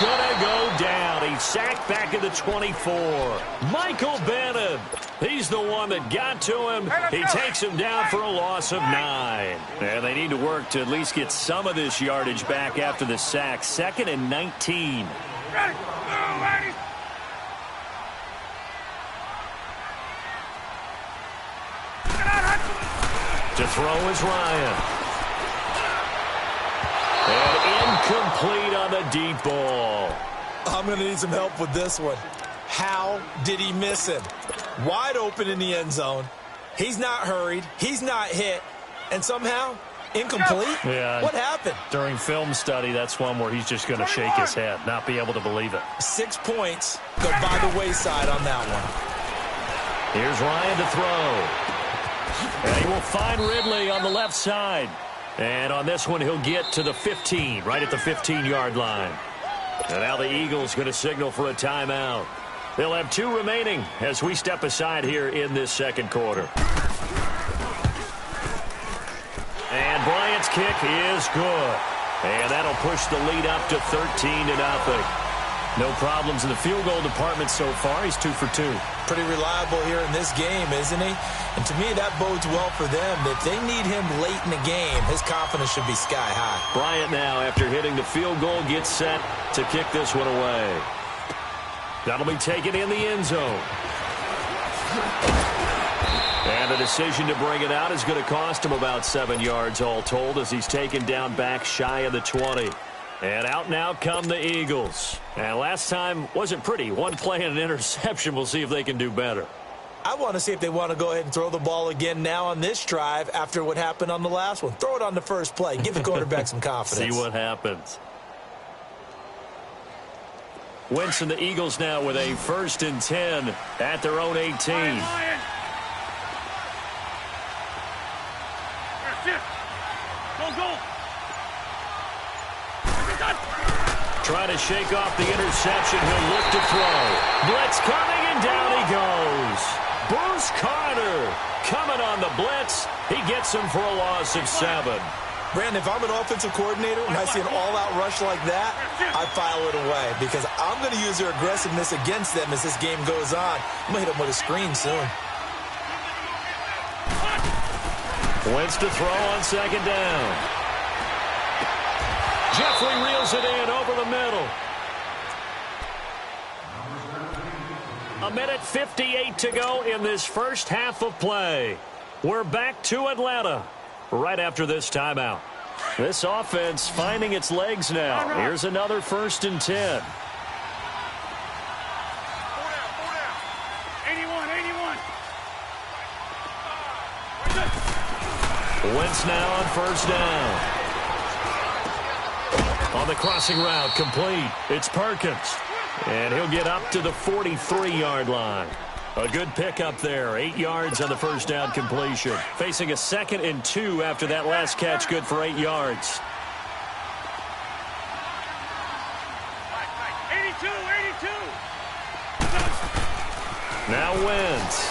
gonna go down. He's sacked back at the 24. Michael Bannon, he's the one that got to him. He takes him down for a loss of 9. And they need to work to at least get some of this yardage back after the sack. 2nd and 19. Ready. Go, ladies. To throw is Ryan. And incomplete on the deep ball. I'm going to need some help with this one. How did he miss him? Wide open in the end zone. He's not hurried. He's not hit. And somehow, incomplete? Yeah. What happened? During film study, that's one where he's just going to shake his head, not be able to believe it. 6 points go by the wayside on that one. Here's Ryan to throw. And he will find Ridley on the left side. And on this one, he'll get to the 15, right at the 15-yard line. And now the Eagles going to signal for a timeout. They'll have 2 remaining as we step aside here in this second quarter. And Bryant's kick is good. And that'll push the lead up to 13-0. No problems in the field goal department so far. He's 2 for 2. Pretty reliable here in this game, isn't he? And to me, that bodes well for them. If they need him late in the game, his confidence should be sky high. Bryant now, after hitting the field goal, gets set to kick this one away. That'll be taken in the end zone. And the decision to bring it out is going to cost him about 7 yards all told as he's taken down back shy of the 20. And out now come the Eagles. And last time wasn't pretty. One play and an interception. We'll see if they can do better. I want to see if they want to go ahead and throw the ball again now on this drive after what happened on the last one. Throw it on the first play. Give the quarterback some confidence. See what happens. Wentz and the Eagles now with a 1st and 10 at their own 18. Go. Trying to shake off the interception. He'll look to throw. Blitz coming, and down he goes. Bruce Carter coming on the blitz. He gets him for a loss of 7. Brandon, if I'm an offensive coordinator and I see an all-out rush like that, I file it away because I'm going to use their aggressiveness against them as this game goes on. I'm going to hit them with a screen soon. Wentz to throw on 2nd down. Jeffrey reels it in over the middle. 1:58 to go in this first half of play. We're back to Atlanta right after this timeout. This offense finding its legs now. Here's another 1st and 10. 81. Wentz now on 1st down. On the crossing route, complete. It's Perkins. And he'll get up to the 43-yard line. A good pickup there. 8 yards on the 1st down completion. Facing a 2nd and 2 after that last catch, good for 8 yards. 82. Now Wentz.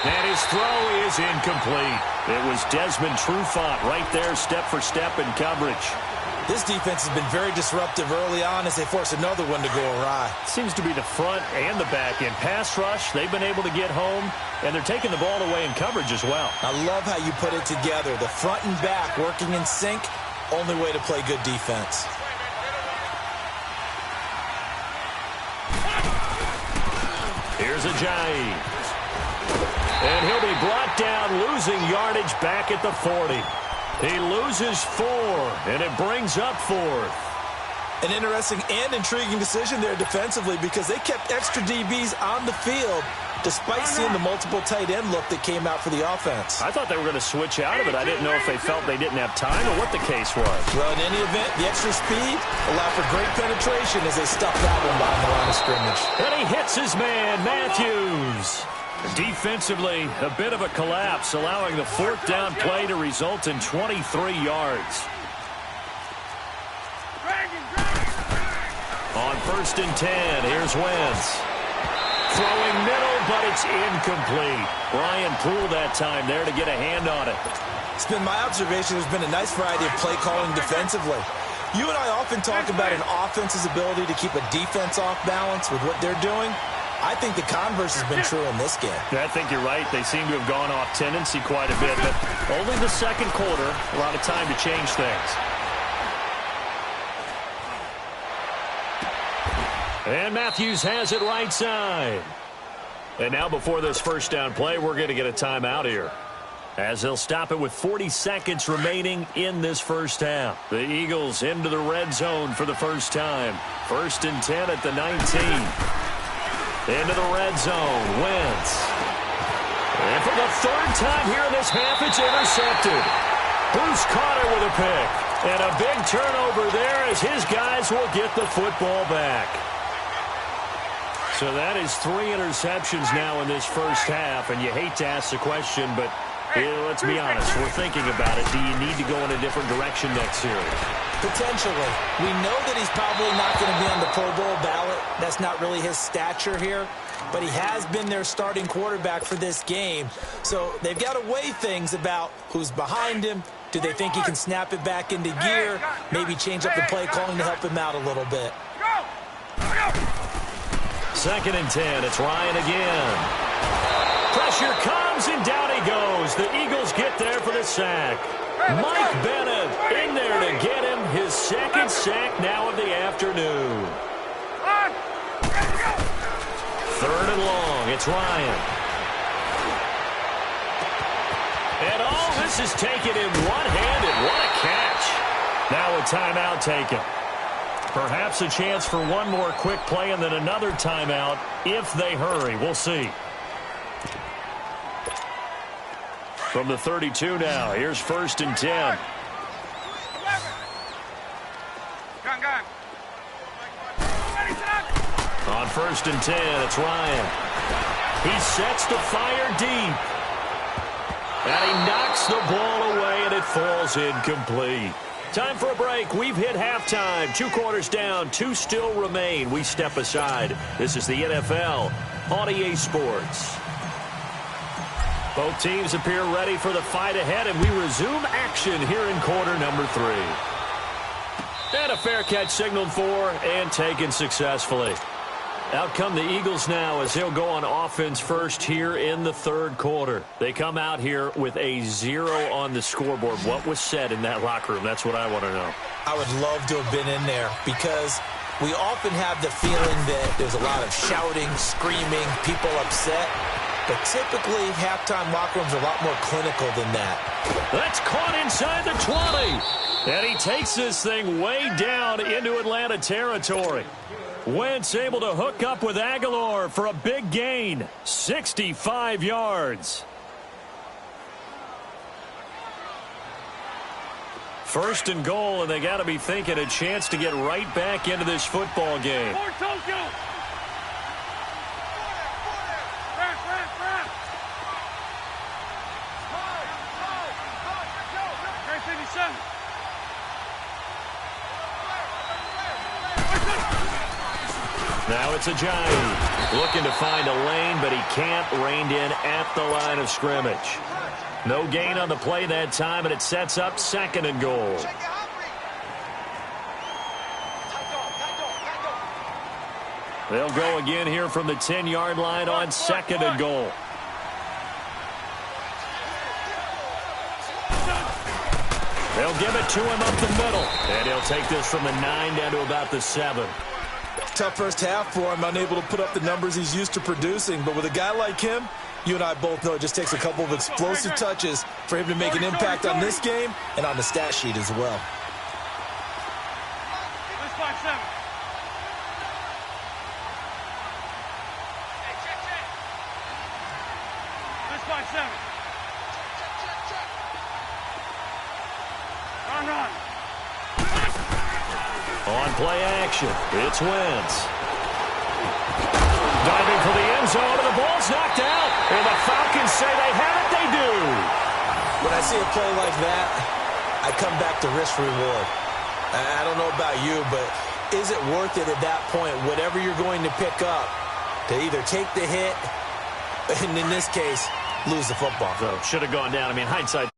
And his throw is incomplete. It was Desmond Trufant right there, step for step in coverage. This defense has been very disruptive early on as they force another one to go awry. Seems to be the front and the back end. Pass rush, they've been able to get home, and they're taking the ball away in coverage as well. I love how you put it together. The front and back working in sync, only way to play good defense. Here's Ajayi. And he'll be brought down, losing yardage back at the 40. He loses 4, and it brings up 4th. An interesting and intriguing decision there defensively because they kept extra DBs on the field despite seeing the multiple tight end look that came out for the offense. I thought they were going to switch out of it. I didn't know if they felt they didn't have time or what the case was. Well, in any event, the extra speed allowed for great penetration as they stuffed that one behind the line of scrimmage. And he hits his man, Matthews. Defensively, a bit of a collapse, allowing the 4th down play to result in 23 yards. On 1st and 10, here's Wentz. Throwing middle, but it's incomplete. Ryan Poole that time there to get a hand on it. It's been my observation there's been a nice variety of play calling defensively. You and I often talk about an offense's ability to keep a defense off balance with what they're doing. I think the converse has been true in this game. I think you're right. They seem to have gone off tendency quite a bit, but only the second quarter, a lot of time to change things. And Matthews has it right side. And now before this first down play, we're going to get a timeout here, as they'll stop it with 40 seconds remaining in this first half. The Eagles into the red zone for the first time. 1st and 10 at the 19. Into the red zone, Wentz. And for the third time here in this half, it's intercepted. Bruce caught it with a pick. And a big turnover there as his guys will get the football back. So that is 3 interceptions now in this first half, and you hate to ask the question, but let's be honest, we're thinking about it. Do you need to go in a different direction next series? Potentially. We know that he's probably not going to be on the Pro Bowl ballot. That's not really his stature here, but he has been their starting quarterback for this game. So they've got to weigh things about who's behind him. Do they think he can snap it back into gear? Maybe change up the play calling to help him out a little bit. 2nd and 10. It's Ryan again. Pressure comes, and down he goes. The Eagles get there for the sack. Mike Bennett in there to get him his second sack now of the afternoon. 3rd and long. It's Ryan. And all this is taken in one-handed. What a catch. Now a timeout taken. Perhaps a chance for one more quick play and then another timeout if they hurry. We'll see. From the 32 now, here's 1st and 10. On 1st and 10, it's Ryan. He sets to fire deep. And he knocks the ball away, and it falls incomplete. Time for a break. We've hit halftime. 2 quarters down. 2 still remain. We step aside. This is the NFL on EA Sports. Both teams appear ready for the fight ahead, and we resume action here in quarter number 3. And a fair catch signaled for and taken successfully. Out come the Eagles now as they'll go on offense first here in the 3rd quarter. They come out here with a 0 on the scoreboard. What was said in that locker room? That's what I want to know. I would love to have been in there because we often have the feeling that there's a lot of shouting, screaming, people upset. But typically, halftime locker rooms are a lot more clinical than that. That's caught inside the 20. And he takes this thing way down into Atlanta territory. Wentz able to hook up with Aguilar for a big gain. 65 yards. 1st and goal, and they got to be thinking a chance to get right back into this football game. Now it's Ajayi looking to find a lane, but he can't. Reined in at the line of scrimmage. No gain on the play that time, and it sets up 2nd and goal. They'll go again here from the 10-yard line on 2nd and goal. They'll give it to him up the middle, and he'll take this from the 9 down to about the 7. Tough first half for him, unable to put up the numbers he's used to producing. But with a guy like him, you and I both know it just takes a couple of explosive touches for him to make an impact on this game and on the stat sheet as well. On play action, it's Wentz. Diving for the end zone, and the ball's knocked out. And the Falcons say they have it, they do. When I see a play like that, I come back to risk reward. I don't know about you, but is it worth it at that point, whatever you're going to pick up, to either take the hit, and in this case, lose the football. So should have gone down. I mean, hindsight.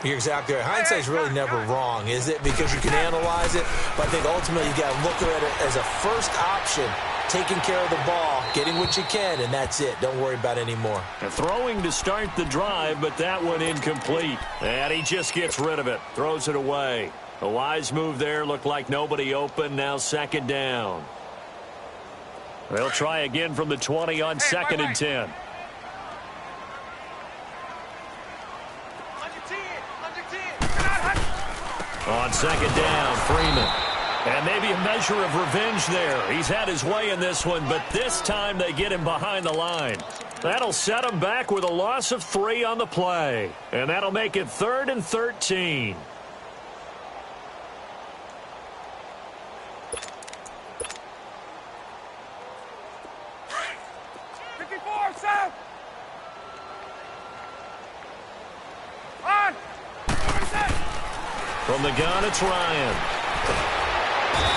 You're exactly right. Hindsight's really never wrong, is it? Because you can analyze it, but I think ultimately you got to look at it as a first option, taking care of the ball, getting what you can, and that's it. Don't worry about it anymore. Throwing to start the drive, but that one incomplete. And he just gets rid of it, throws it away. A wise move there. Looked like nobody open. Now second down. They'll try again from the 20 on second and 10. On second down, Freeman. And maybe a measure of revenge there. He's had his way in this one, but this time they get him behind the line. That'll set him back with a loss of 3 on the play. And that'll make it 3rd and 13. From the gun, it's Ryan.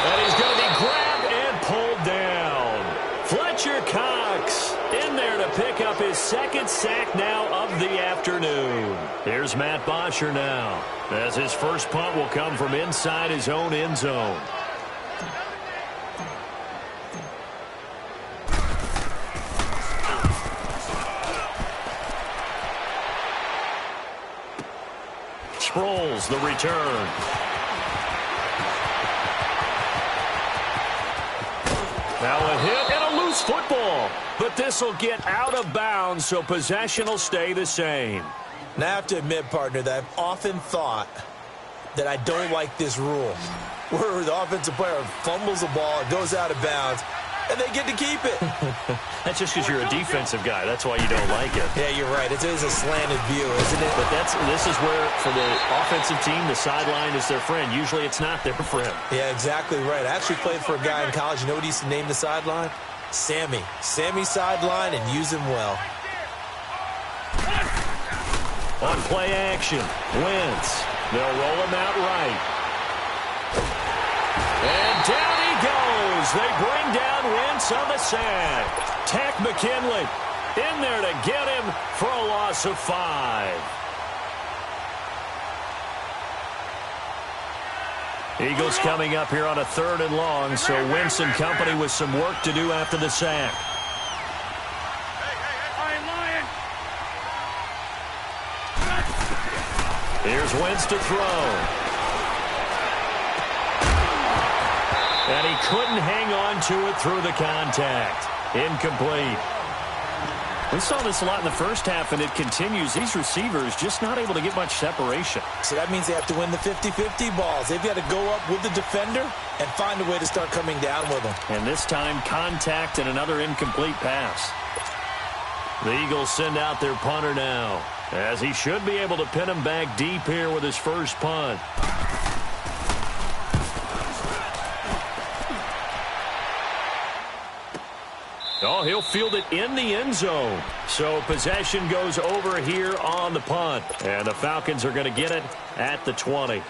And he's going to be grabbed and pulled down. Fletcher Cox in there to pick up his second sack now of the afternoon. Here's Matt Bosher now, as his first punt will come from inside his own end zone. Sproles, the return. Now a hit and a loose football. But this will get out of bounds, so possession will stay the same. Now I have to admit, partner, that I've often thought that I don't like this rule, where the offensive player fumbles the ball, it goes out of bounds, and they get to keep it. That's just because you're a defensive guy. That's why you don't like it. Yeah, you're right. It is a slanted view, isn't it? But this is where, for the offensive team, the sideline is their friend. Usually it's not their friend. Yeah, exactly right. I actually played for a guy in college. You know what he used to name the sideline? Sammy. Sammy sideline, and use him well. On play action, Wentz. They'll roll him out right. And down he goes. They bring down Wentz on the sack. Tack McKinley in there to get him for a loss of 5. Eagles coming up here on a 3rd and long, so Wentz and company with some work to do after the sack. Here's Wentz to throw. And he couldn't hang on to it through the contact. Incomplete. We saw this a lot in the first half, and it continues. These receivers just not able to get much separation. So that means they have to win the 50-50 balls. They've got to go up with the defender and find a way to start coming down with them. And this time, contact and another incomplete pass. The Eagles send out their punter now, as he should be able to pin him back deep here with his first punt. Oh, he'll field it in the end zone. So possession goes over here on the punt. And the Falcons are going to get it at the 20.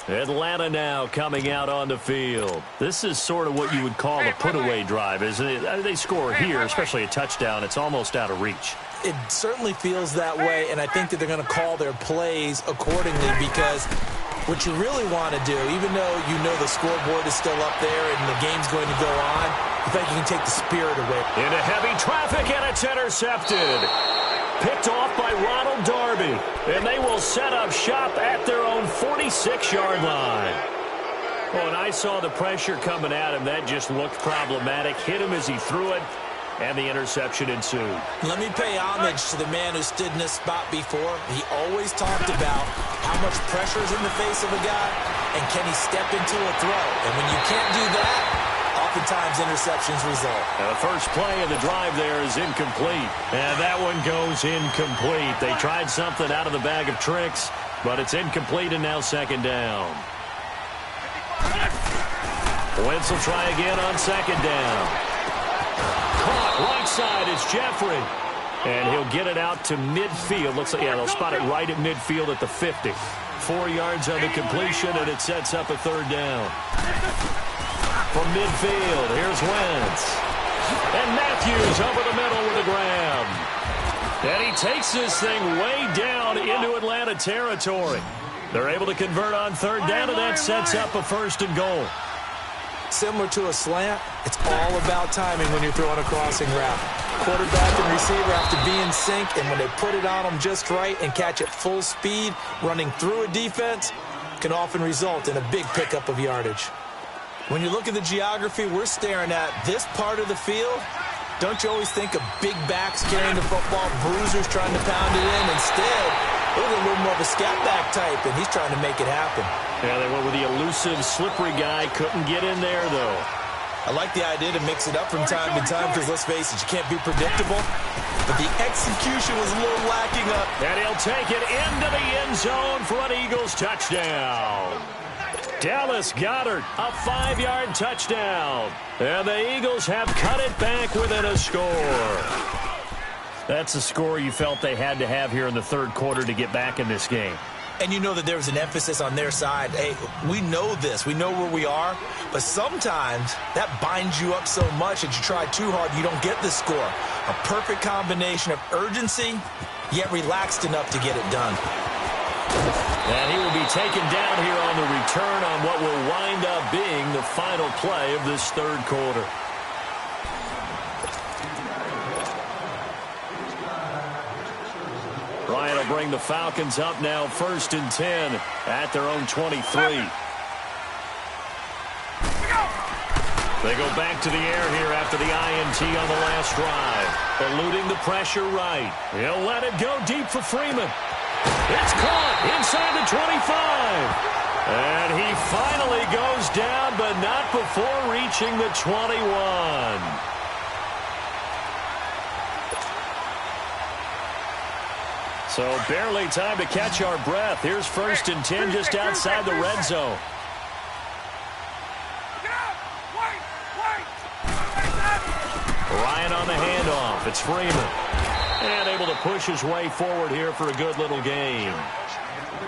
Atlanta now coming out on the field. This is sort of what you would call a put-away drive, isn't it? They score here, especially a touchdown. It's almost out of reach. It certainly feels that way, and I think that they're going to call their plays accordingly, because what you really want to do, even though you know the scoreboard is still up there and the game's going to go on, I think you can take the spirit away. Into heavy traffic, and it's intercepted. Picked off by Ronald Darby. And they will set up shop at their own 46-yard line. Oh, and I saw the pressure coming at him. That just looked problematic. Hit him as he threw it, and the interception ensued. Let me pay homage to the man who stood in this spot before. He always talked about how much pressure is in the face of a guy, and can he step into a throw. And when you can't do that, oftentimes interceptions result. Now the first play of the drive there is incomplete. And that one goes incomplete. They tried something out of the bag of tricks, but it's incomplete, and now second down. Wentz will try again on second down. Caught right side, it's Jeffrey. And he'll get it out to midfield. Looks like, yeah, they'll spot it right at midfield at the 50. 4 yards on the completion, and it sets up a 3rd down. from midfield. Here's Wentz. And Matthews over the middle with a grab. And he takes this thing way down into Atlanta territory. They're able to convert on third down, and that sets up a first and goal. Similar to a slant, it's all about timing when you're throwing a crossing route. Quarterback and receiver have to be in sync, and when they put it on them just right and catch it full speed, running through a defense can often result in a big pickup of yardage. When you look at the geography we're staring at, this part of the field, don't you always think of big backs carrying the football, bruisers trying to pound it in? Instead, it was a little more of a scat back type, and he's trying to make it happen. Yeah, they went with the elusive, slippery guy. Couldn't get in there, though. I like the idea to mix it up from time to time because, let's face it, you can't be predictable. But the execution was a little lacking up. And he'll take it into the end zone for an Eagles touchdown. Dallas Goedert, a 5-yard touchdown. And the Eagles have cut it back within a score. That's a score you felt they had to have here in the third quarter to get back in this game. And you know that there was an emphasis on their side. Hey, we know this. We know where we are. But sometimes that binds you up so much that you try too hard, you don't get the score. A perfect combination of urgency, yet relaxed enough to get it done. And he will be taken down here on the return on what will wind up being the final play of this third quarter. Ryan will bring the Falcons up now, 1st and 10 at their own 23. They go back to the air here after the INT on the last drive. Eluding the pressure right. He'll let it go deep for Freeman. It's caught inside the 25. And he finally goes down, but not before reaching the 21. So barely time to catch our breath. Here's 1st and 10 just outside the red zone. Ryan on the handoff. It's Freeman. And able to push his way forward here for a good little gain.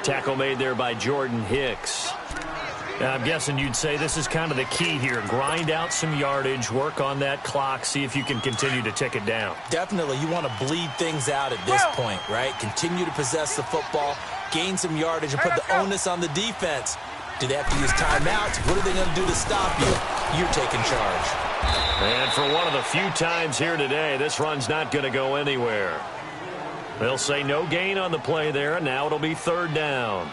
Tackle made there by Jordan Hicks. I'm guessing you'd say this is kind of the key here. Grind out some yardage, work on that clock, see if you can continue to tick it down. Definitely. You want to bleed things out at this point, right? Continue to possess the football, gain some yardage, and put the onus on the defense. Do they have to use timeouts? What are they going to do to stop you? You're taking charge. And for one of the few times here today, this run's not going to go anywhere. They'll say no gain on the play there, and now it'll be 3rd down.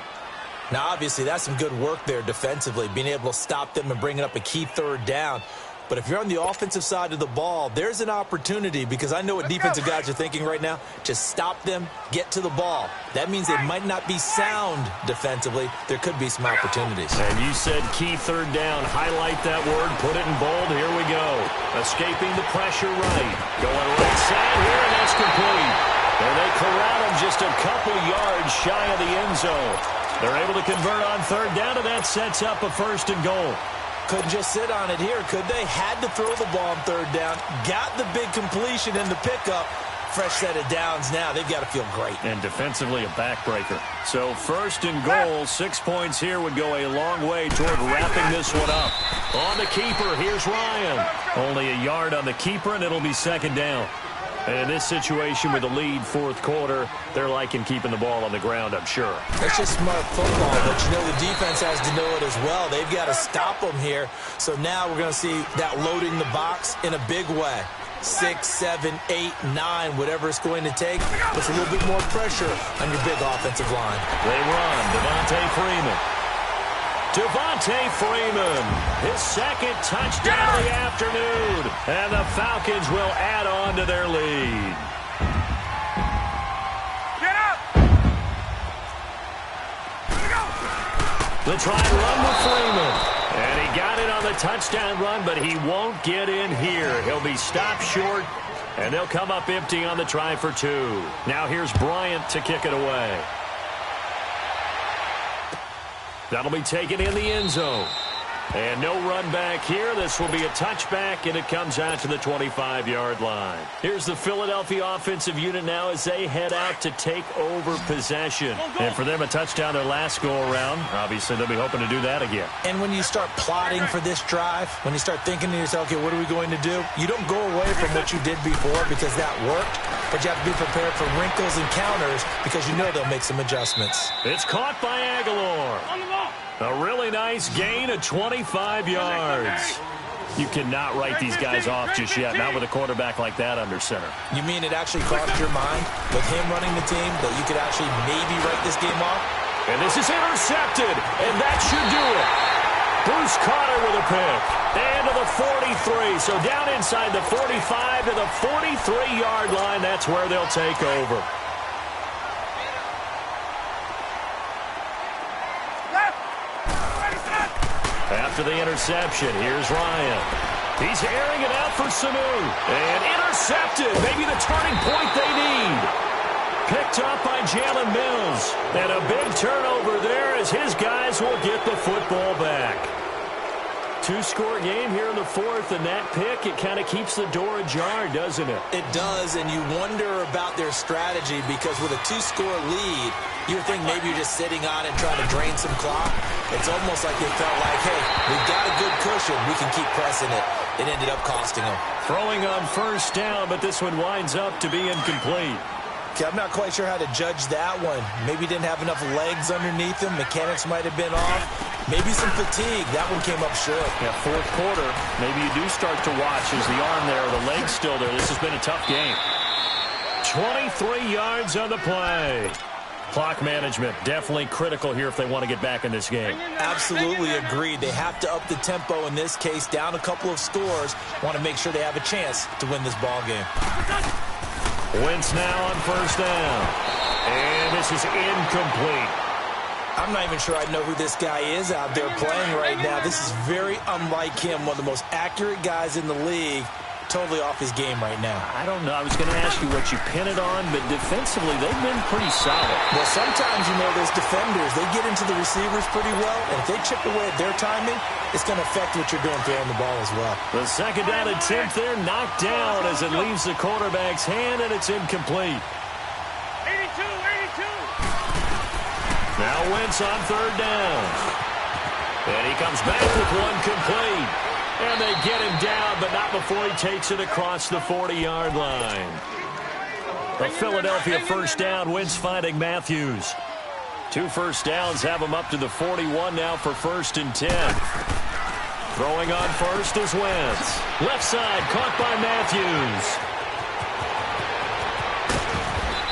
Now, obviously, that's some good work there defensively, being able to stop them and bringing up a key 3rd down. But if you're on the offensive side of the ball, there's an opportunity, because I know what defensive guys are thinking right now. Just stop them, get to the ball. That means they might not be sound defensively. There could be some opportunities. And you said key 3rd down. Highlight that word. Put it in bold. Here we go. Escaping the pressure right. Going right side here, and that's complete. And they corral him just a couple yards shy of the end zone. They're able to convert on 3rd down, and that sets up a 1st and goal. Couldn't just sit on it here, could they? Had to throw the ball on 3rd down. Got the big completion in the pickup. Fresh set of downs now. They've got to feel great. And defensively, a backbreaker. So 1st and goal, 6 points here would go a long way toward wrapping this one up. On the keeper, here's Ryan. Only a yard on the keeper, and it'll be 2nd down. And in this situation with the lead 4th quarter, they're liking keeping the ball on the ground, I'm sure. That's just smart football, but you know the defense has to know it as well. They've got to stop them here. So now we're going to see that loading the box in a big way. 6, 7, 8, 9, whatever it's going to take. Puts a little bit more pressure on your big offensive line. They run. Devontae Freeman. Devontae Freeman, his 2nd touchdown of the afternoon. And the Falcons will add on to their lead. Get up! They'll try and run with Freeman. And he got it on the touchdown run, but he won't get in here. He'll be stopped short, and they'll come up empty on the try for 2. Now here's Bryant to kick it away. That'll be taken in the end zone. And no run back here. This will be a touchback, and it comes out to the 25-yard line. Here's the Philadelphia offensive unit now as they head out to take over possession. And for them, a touchdown their last go-around. Obviously, they'll be hoping to do that again. And when you start plotting for this drive, when you start thinking to yourself, okay, what are we going to do? You don't go away from what you did before because that worked, but you have to be prepared for wrinkles and counters because you know they'll make some adjustments. It's caught by Aguilar. On the ball. A really nice gain of 25 yards. You cannot write these guys off just yet, not with a quarterback like that under center. You mean it actually crossed your mind with him running the team that you could actually maybe write this game off? And this is intercepted, and that should do it. Bruce Carter with a pick. And to the 43. So down inside the 45 to the 43-yard line. That's where they'll take over. After the interception, here's Ryan. He's airing it out for Sanu. And intercepted. Maybe the turning point they need. Picked up by Jalen Mills. And a big turnover there as his guys will get the football back. Two-score game here in the fourth, and that pick, it kind of keeps the door ajar, doesn't it? It does, and you wonder about their strategy because with a two-score lead, you think maybe you're just sitting on it trying to drain some clock. It's almost like they felt like, hey, we've got a good cushion. We can keep pressing it. It ended up costing them. Throwing on first down, but this one winds up to be incomplete. Okay, I'm not quite sure how to judge that one. Maybe didn't have enough legs underneath him. Mechanics might have been off. Maybe some fatigue. That one came up short. Yeah, fourth quarter, maybe you do start to watch. Is the arm there, the leg's still there? This has been a tough game. 23 yards on the play. Clock management, definitely critical here if they want to get back in this game. Absolutely agreed. They have to up the tempo in this case, down a couple of scores. Want to make sure they have a chance to win this ball game. Wentz now on first down. And this is incomplete. I'm not even sure I know who this guy is out there playing right now. This is very unlike him, one of the most accurate guys in the league. Totally off his game right now. I don't know. I was going to ask you what you pin it on, but defensively, they've been pretty solid. Well, sometimes, you know, those defenders, they get into the receivers pretty well, and if they chip away at their timing, it's going to affect what you're doing throwing the ball as well. The second down attempt there knocked down as it leaves the quarterback's hand, and it's incomplete. 82. Now Wentz on third down. And he comes back with one complete. And they get him down, but not before he takes it across the 40-yard line. A Philadelphia first down. Wentz finding Matthews. 2 first downs have him up to the 41 now for 1st and 10. Throwing on first is Wentz. Left side caught by Matthews.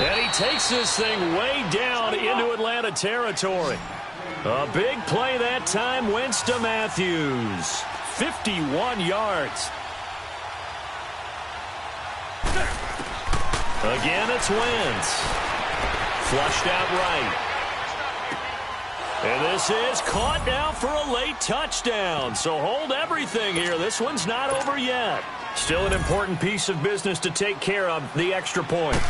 And he takes this thing way down into Atlanta territory. A big play that time. Wentz to Matthews. 51 yards. Again, it's Wentz. Flushed out right. And this is caught now for a late touchdown. So hold everything here. This one's not over yet. Still an important piece of business to take care of, the extra point.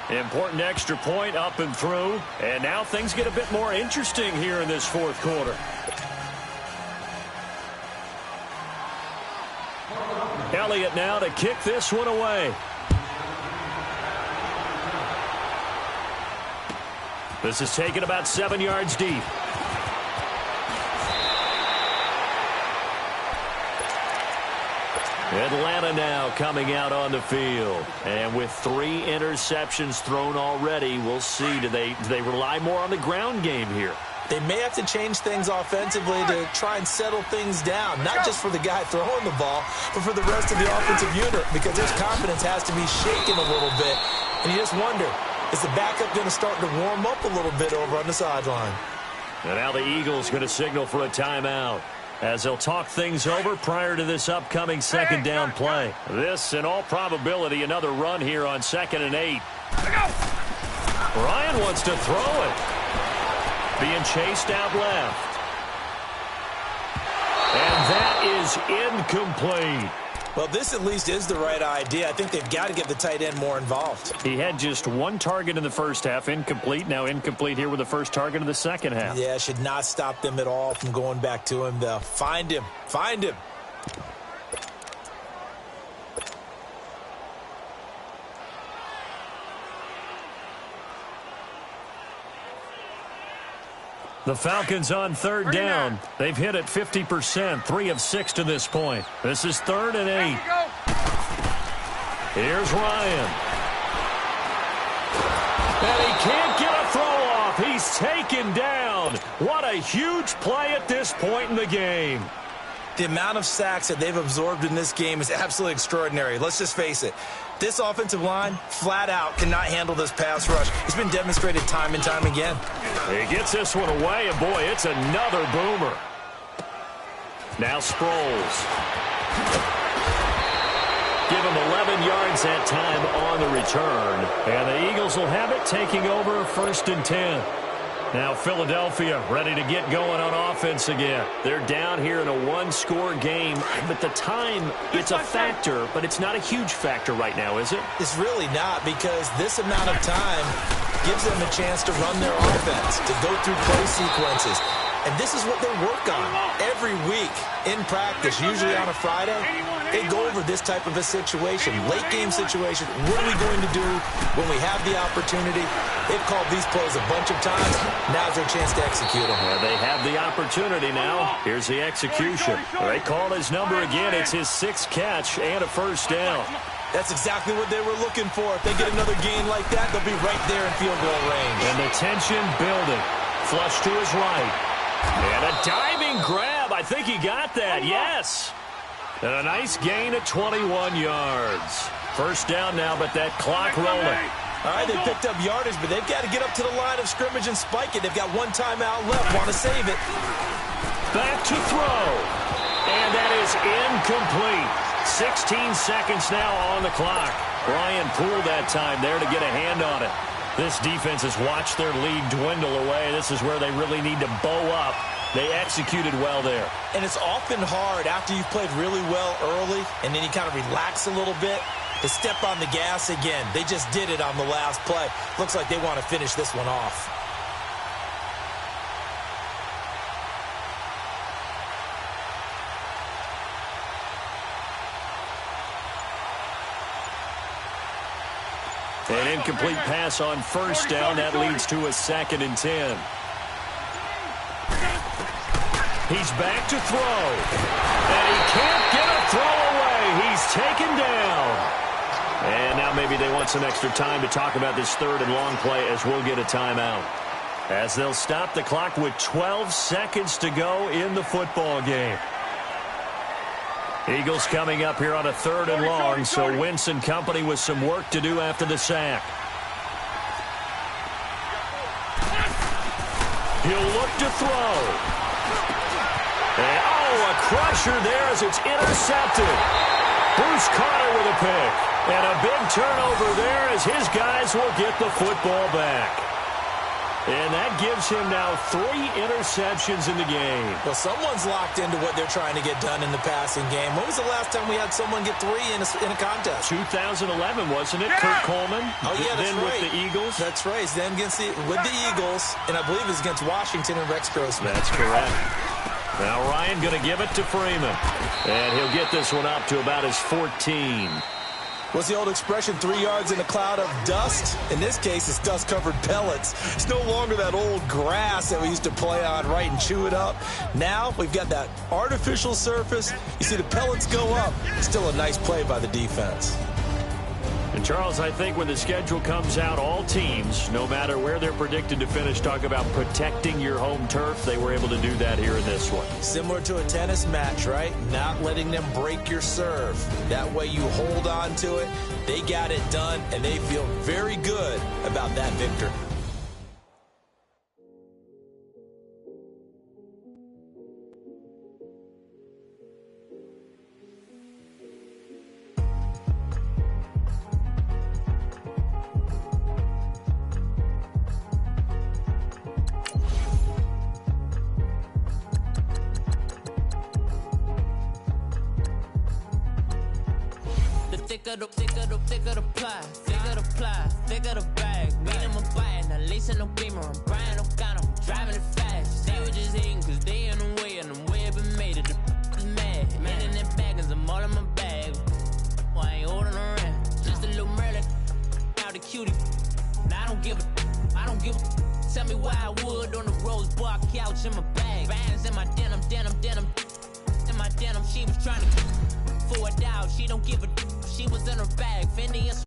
Important extra point up and through. And now things get a bit more interesting here in this fourth quarter. Elliott now to kick this one away. This is taken about 7 yards deep. Atlanta now coming out on the field. And with 3 interceptions thrown already, we'll see. Do they rely more on the ground game here? They may have to change things offensively to try and settle things down, not just for the guy throwing the ball, but for the rest of the offensive unit, because his confidence has to be shaken a little bit. And you just wonder, is the backup going to start to warm up a little bit over on the sideline? And now the Eagles going to signal for a timeout, as they'll talk things over prior to this upcoming second down play. This, in all probability, another run here on 2nd and 8. Ryan wants to throw it. Being chased out left. And that is incomplete. Well, this at least is the right idea. I think they've got to get the tight end more involved. He had just one target in the first half, incomplete. Now incomplete here with the first target of the second half. Yeah, should not stop them at all from going back to him, though. Find him. Find him. The Falcons on third down. They've hit it 50%, 3 of 6 to this point. This is 3rd and 8. Here's Ryan. And he can't get a throw off. He's taken down. What a huge play at this point in the game. The amount of sacks that they've absorbed in this game is absolutely extraordinary. Let's just face it. This offensive line, flat out, cannot handle this pass rush. It's been demonstrated time and time again. He gets this one away, and boy, it's another boomer. Now Sproles. Give him 11 yards that time on the return. And the Eagles will have it, taking over 1st and 10. Now Philadelphia ready to get going on offense again. They're down here in a one-score game, but the time, it's a factor, but it's not a huge factor right now, is it? It's really not, because this amount of time gives them a chance to run their offense, to go through play sequences. And this is what they work on every week in practice, usually on a Friday. They go over this type of a situation, late-game situation. What are we going to do when we have the opportunity? They've called these plays a bunch of times. Now's their chance to execute them. Well, they have the opportunity now. Here's the execution. They call his number again. It's his 6th catch and a 1st down. That's exactly what they were looking for. If they get another gain like that, they'll be right there in field goal range. And the tension building. Flush to his right. And a diving grab. I think he got that. Yes. And a nice gain of 21 yards. 1st down now, but that clock rolling. All right, they picked up yardage, but they've got to get up to the line of scrimmage and spike it. They've got one timeout left. Want to save it. Back to throw. And that is incomplete. 16 seconds now on the clock. Ryan Poole that time there to get a hand on it. This defense has watched their lead dwindle away. This is where they really need to bow up. They executed well there. And it's often hard after you've played really well early and then you kind of relax a little bit to step on the gas again. They just did it on the last play. Looks like they want to finish this one off. An incomplete pass on 1st down. That leads to a 2nd and 10. He's back to throw. And he can't get a throw away. He's taken down. And now maybe they want some extra time to talk about this 3rd and long play as we'll get a timeout. As they'll stop the clock with 12 seconds to go in the football game. Eagles coming up here on a 3rd and long, so Wentz and company with some work to do after the sack. He'll look to throw. And, a crusher there as it's intercepted. Bruce Carter with a pick. And a big turnover there as his guys will get the football back. And that gives him now 3 interceptions in the game. Well, someone's locked into what they're trying to get done in the passing game. When was the last time we had someone get 3 in a contest? 2011, wasn't it? Kurt Coleman. Oh, yeah, that's then right. With the Eagles. That's right. Then with the Eagles, and I believe it's against Washington and Rex Grossman. That's correct. Now Ryan going to give it to Freeman. And he'll get this one up to about his 14. What's the old expression, 3 yards in a cloud of dust? In this case, it's dust-covered pellets. It's no longer that old grass that we used to play on, right, and chew it up. Now we've got that artificial surface. You see the pellets go up. Still a nice play by the defense. And, Charles, I think when the schedule comes out, all teams, no matter where they're predicted to finish, talk about protecting your home turf. They were able to do that here in this one. Similar to a tennis match, right? Not letting them break your serve. That way you hold on to it. They got it done, and they feel very good about that victory. thicker the ply, thicker the bag. Meet him a bite, now lacing no beamer. I'm Brian O'Connor, I'm driving it fast. They were just hating cause they in the way, and the way I've been made it. The is mad. Man in them baggins, I'm all in my bag. I ain't holding around. Just a little Merlin, out the cutie. Now I don't give a. Tell me why I would on the rose bar couch in my bag. Bands in my denim. In my denim, she was trying to for it out. She don't give a. She was in her bag. Fendi and